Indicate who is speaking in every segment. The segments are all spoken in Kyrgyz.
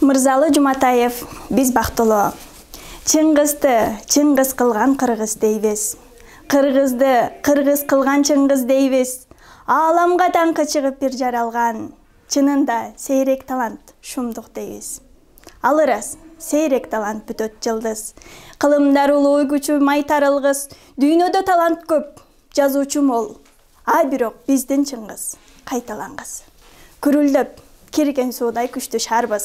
Speaker 1: Мырзалы Жуматаев, биз бактылуу. Чыңгызды чыңгыз кылган кыргыз дейбиз. Кыргызды кыргыз кылган чыңгыз дейбиз. Ааламга таңкы чыгып бир жаралган. Чынында сейрек талант шумдук дейбиз. Ал ырас, сейрек талант бүтөт жылдыз. Кылымдар улуу күчү майтарылгыс. Дүйнөдө талант көп, жазуучу мол. А бирок биздин чыңгыз кайталангыс. Күрүлдөп кирген суудай күчтүү шарбыз.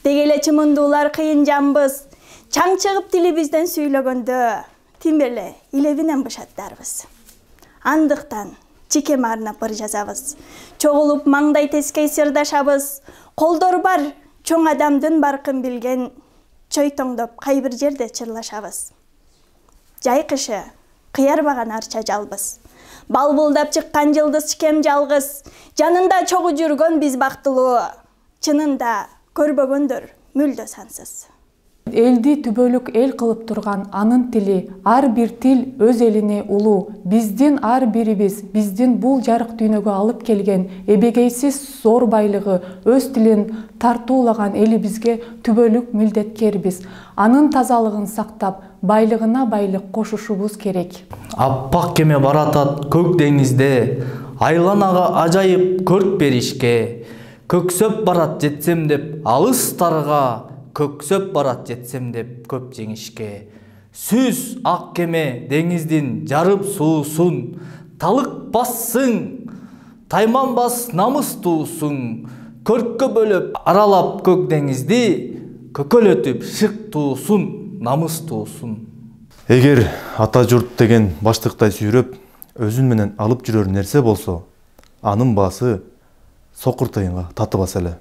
Speaker 1: Дегеле чымындуулар кыйын жамбыз. Чаң чыгып тилибизден сүйлөгөндө, тимбеле илебинен бышаттарбыз. Андыктан чекеме арнап ыр жазабыз. Чогулуп маңдай тескей сырдашабыз. Колдор бар, чоң адамдын баркын билген. Чойтоңдоп кайбир жерде чырлашабыз. Жай кышы кыярбаган арча жалбыз. Балбылдап чыккан жылдыз кем жалгыз. Жанында чогуу жүргөн биз бактылуу. Чынында көрбөгөндөр мүлдө сансыз.
Speaker 2: Элди түбөлүк эл кылып турган анын тили, ар бир тил өз элине улуу. Биздин ар бирибиз, биздин бул жарык дүйнөгө алып келген эбегейсиз зор байлыгы, өз тилин тартуулаган элибизге түбөлүк милдеткербиз. Анын тазалыгын сактап, байлыгына байлык кошушубуз керек.
Speaker 3: Аппак кеме баратат көк деңизде, айланага ажайып көрк беришке. Көксөп барат жетсем деп алыстарга, көксөп барат жетсем деп көп жеңишке. Сүз ак кеме деңиздин жарып суусун, талык бассың, тайманбас намыс туусуң. Көрккө бөлөп аралап көк деңизди, көкөлөтүп шык туусун, намыс туусун.
Speaker 4: Эгер ата журт деген баштыктай сүйрөп, өзүн менен алып жүрөр нерсе болсо, анын баасы сокур тыйынга татыбас эле.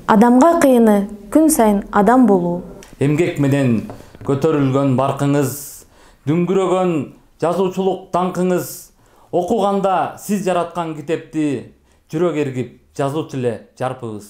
Speaker 5: Адамга кыйыны күн сайын адам болуу.
Speaker 6: Эмгек менен көтөрүлгөн баркыңыз, дүңгүрөгөн жазуучулук даңкыңыз, окуганда сиз жараткан китепти жүрөк эргип жазуучу эле жарпыңыз.